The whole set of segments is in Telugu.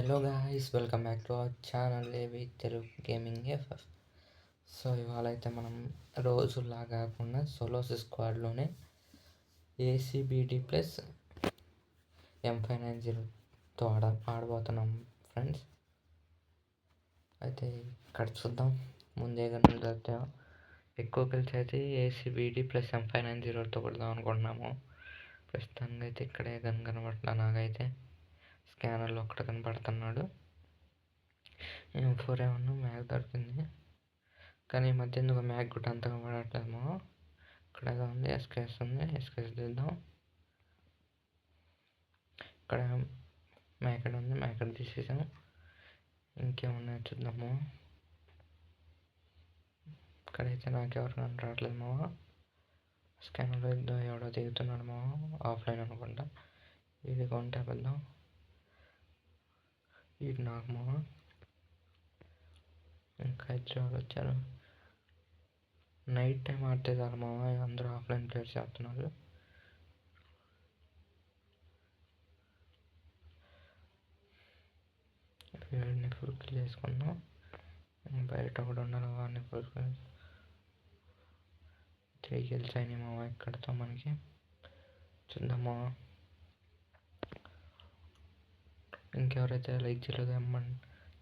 Hello guys, welcome back to our channel ఏవి తెలుగు గేమింగ్ ఎఫ్ఎఫ్. సో ఇవాళ అయితే మనం రోజులాగా కాకుండా సోలోస్ స్క్వాడ్లోనే ఏసీబీటీ ప్లస్ M590తో ఆడబోతున్నాం ఫ్రెండ్స్. అయితే ఇక్కడ చూద్దాం ముందే గన్నులు దొరుకుతాయో. ఎక్కువ కలిసి అయితే ఏసీబీటీ ప్లస్ M590తో కొడదాం అనుకుంటున్నాము. ప్రస్తుతానికి అయితే ఇక్కడే గన్ కనబడుతున్నా. నాకైతే స్కానర్లో ఒక్కడ కనపడుతున్నాడు. M4 ఏమన్నా మ్యాగ్ దొరికింది, కానీ ఈ మధ్య ఎందుకు మ్యాగ్ కూడా అంతగా పడట్లేమో. ఇక్కడ ఉంది ఎస్కేస్ ఉంది, ఎస్కేస్ తీద్దాం. ఇక్కడ మ్యాకెడ్ ఉంది, మ్యాకెడ్ తీసేసాం. ఇంకేమున్నాయో చూద్దాము. ఇక్కడైతే నాకెవరు రావట్లేదు. స్కానర్లో ఇద్దరు ఎవడో దిగుతున్నాడు ఆఫ్లైన్ అనుకుంటా. ఇది కొంటే పెద్దాం. ఇది నాకు ఇంకా ఇద్దరు వచ్చారు. నైట్ టైం ఆడితే చాలు అందరూ ఆఫ్లైన్ ప్లేయర్స్ చేస్తున్నారు. వీడిని ఫుల్ కిల్ చేసుకున్నాం. బయట కూడా ఉండాలి. వాడిని ఫుల్ కిల్ 3 కిల్స్ అయినాయి ఇక్కడతో మనకి. చూద్దామా. ఇంకెవరైతే లైక్ చేయలేదు అమ్మని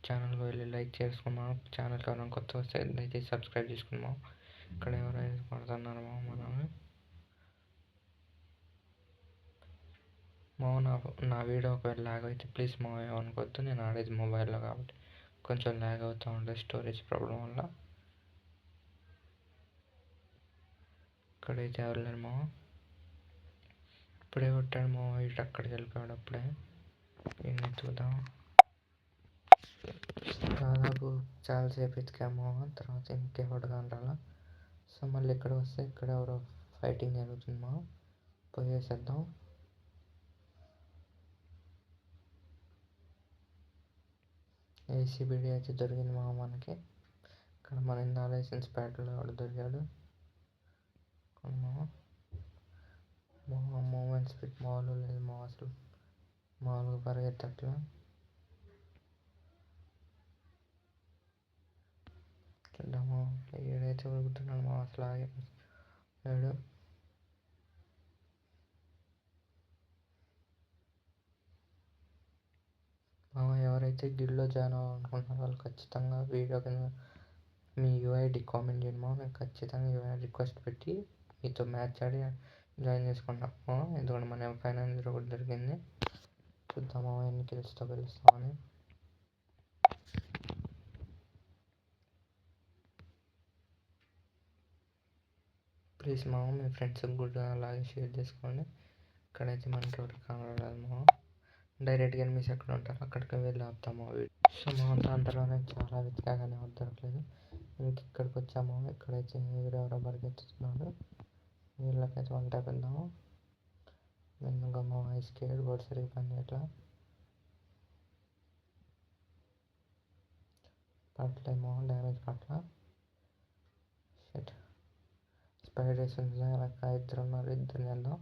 ఛానల్కి వెళ్ళి లైక్ చేసుకున్నాం. ఛానల్కి ఎవరైనా కొత్త వస్తే దయచేసి సబ్స్క్రైబ్ చేసుకున్నాం. ఇక్కడ ఎవరైతే పడుతున్నారో మనం నా వీడియో ఒకవేళ ల్యాగ్ అయితే ప్లీజ్ ఏమనుకోవద్దు. నేను ఆడేది మొబైల్లో కాబట్టి కొంచెం ల్యాగ్ అవుతూ ఉంటుంది స్టోరేజ్ ప్రాబ్లం వల్ల. ఇక్కడైతే ఎవరు లేరు ఇప్పుడే కొట్టాడు ఇటు అక్కడికి వెళ్ళిపోయాడు. అప్పుడే ఇన్ని చూద్దాం. దాదాపు చాలాసేపు ఎతికాము, తర్వాత ఇంకెవడు కానరాలా. సో మళ్ళీ ఇక్కడ వస్తే ఇక్కడ ఎవరో ఫైటింగ్ జరుగుతుందో పోయేసేద్దాం. ఏసీబీడీ అయితే దొరికింది మనకి. ఇక్కడ మన ఇందా లైసెన్స్ ప్యాడ్లో ఎవడు దొరికాడు. మూమెంట్ స్పీడ్ మామూలు లేదు అసలు. మామూలుగా పరిగెత్తట్లా. చూద్దాము ఏడైతే ఉరుకుతున్నాడు అసలు ఆగేడు. ఎవరైతే గిల్డ్లో జాయిన్ అవ్వాలనుకుంటున్నారో వాళ్ళు ఖచ్చితంగా వీడియో కింద మీ యూఐడి కామెంట్ చేయండి నేను ఖచ్చితంగా యూఐ రిక్వెస్ట్ పెట్టి మీతో మ్యాచ్ ఆడి జాయిన్ చేసుకుంటాము. ఎందుకంటే మన M590 కూడా దొరికింది. చూద్దామా ఎన్ని కిల్స్తో గెలుస్తామని. ప్లీజ్ మీ ఫ్రెండ్స్కి కూడా అలాగే షేర్ చేసుకోండి. ఇక్కడైతే మనకి ఎవరికి కనబడలేదు డైరెక్ట్గా ఎనిమిస్ ఎక్కడ ఉంటారు అక్కడికి వెళ్ళి ఆపుతాము. సో దాని తర్వాత చాలా వెతికా కానీ దొరకలేదు. ఇక్కడికి వచ్చాము. ఇక్కడైతే ఎవరెవరో పరిగెత్తుతున్నాడు. వీళ్ళకైతే వంట పెద్దాము. ఎందుకు ఐస్కి కూడా సరిగ్గా పని చేయట్లా. పట్లేమో డ్యామేజ్ పట్ల. షెట్ స్పైడర్స్ ఉంది వెనక ఇద్దరు ఉన్నారు. ఇద్దరిని వెళ్దాం.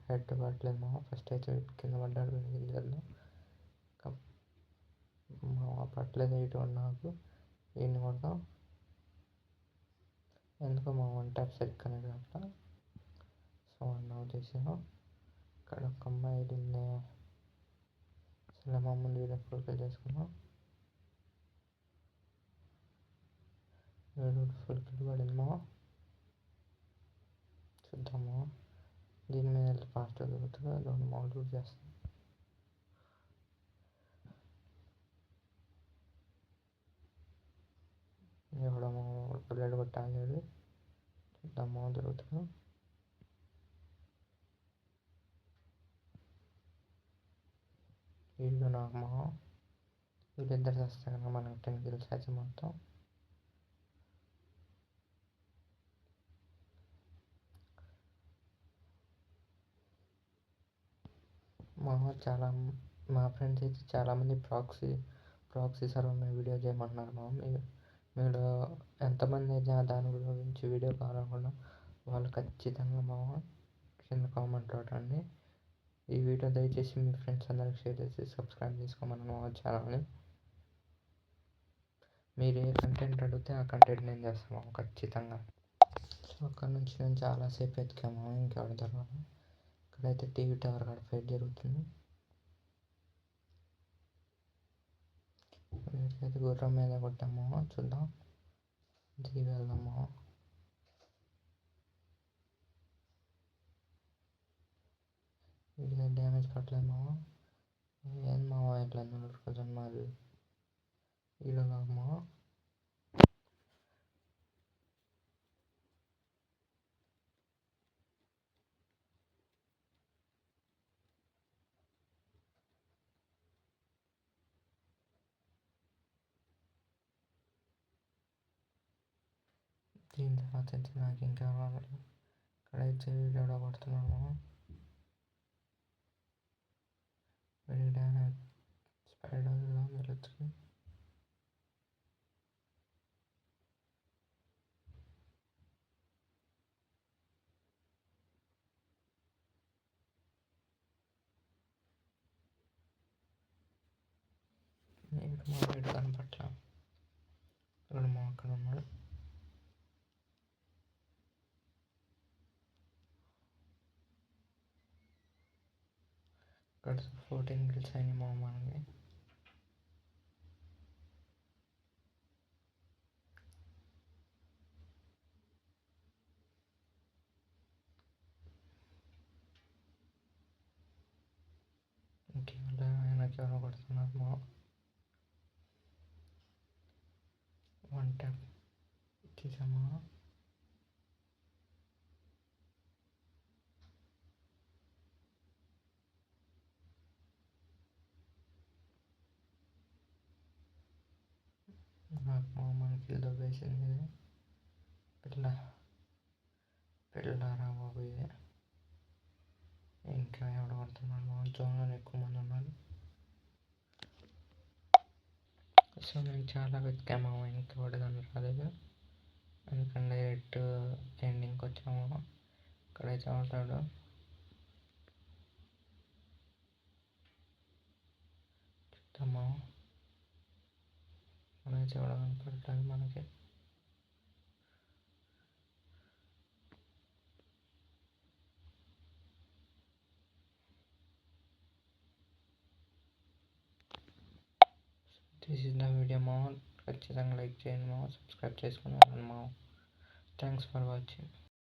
హెడ్ పట్టలేదు ఫస్ట్ అయితే కింద పడ్డాడు. చేద్దాం. పట్టలేదు ఇటు నాకు. ఈయన్ని కొడదాం. ఎందుకో వన్ ట్యాప్ సరిగ్గా అట్లా. సో వన్ చేసాను. ఇక్కడ ఒక అమ్మాయి దీన్ని అసలు ముందు వీడియో ఫుల్ కిల్ చేసుకున్నాం. ఫుల్ కిల్ పడింది చూద్దాము. దీని మీద వెళ్తే ఫాస్ట్గా దొరుకుతుంది. అదొక మౌల్డ్ చేస్తాం. ఎవడమో బుల్లెట్ కొట్టి ఆగాడు. చూద్దామో దొరుకుతుంది. వీళ్ళు నాకు వీళ్ళిద్దరు చేస్తే కనుక మనకి 10 కిల్స్ అయితే మొత్తం. చాలా మా ఫ్రెండ్స్ అయితే చాలామంది ప్రాక్సీ సర్వర్ మీద వీడియో చేయమంటున్నారు మీరు ఎంతమంది అయితే దాని గురించి వీడియో కావాలనుకున్నా వాళ్ళు ఖచ్చితంగా కింద కామెంట్లో పెట్టండి. ఈ వీడియో దయచేసి మీ ఫ్రెండ్స్ అందరికి షేర్ చేసి సబ్స్క్రైబ్ చేసుకోమని మా ఛానల్ని. మీరు ఏ కంటెంట్ అడిగితే ఆ కంటెంట్ నేను చేస్తాను ఖచ్చితంగా. సో అక్కడ నుంచి నేను చాలాసేపు వెతికాము, ఇంకెవరి తర్వాత ఇక్కడైతే టీవీ టవర్ కాడ ఫైట్ జరుగుతుంది. వీటికైతే గుర్రం మీద కొట్టాము, చూద్దాం దిగి వెళ్దాము. వీటికి డ్యామేజ్ పట్టలేము. ఏం మావా ఇట్లా నడుచుకోవచ్చు మరి ఈడదామా. దీని తర్వాత అయితే నాకు ఇంకా ఇక్కడైతే వీడియో పడుతున్నాము. వీడికి డ్యామేజ్ స్పైడర్ వెళ్ళొచ్చు. ఇప్పుడు మా వీడు కనపట్ల, ఇక్కడ మా అక్కడ ఉన్నాడు. ఇక్కడ 14 కిల్స్ అయినాయి మా మనకి. ఇంకేమైనా ఆయనకి ఎవరో కొడుతున్నారు మా 1 ట్యాప్ తీసామా. నాకు మా మనకి దొబ్బేసింది. పిల్లరా బాబు ఇది. ఇంకా ఎవడు కొడుతున్నాడు మా జోన్లో ఎక్కువ మంది ఉన్నారు. సో నేను చాలా వెతికాము, ఇంకా పడదని రాలేదు. అందుకని డైరెక్ట్ ఎండింగ్కి వచ్చాము. ఇక్కడైతే ఉంటాడు. చూద్దాము, మనైతే ఎవడో కనపడట్లేదు మనకి. దిస్ ఇస్ ద వీడియో మా. ఖచ్చితంగా లైక్ చేయండి మా, సబ్స్క్రైబ్ చేసుకుని మా. Thanks for watching.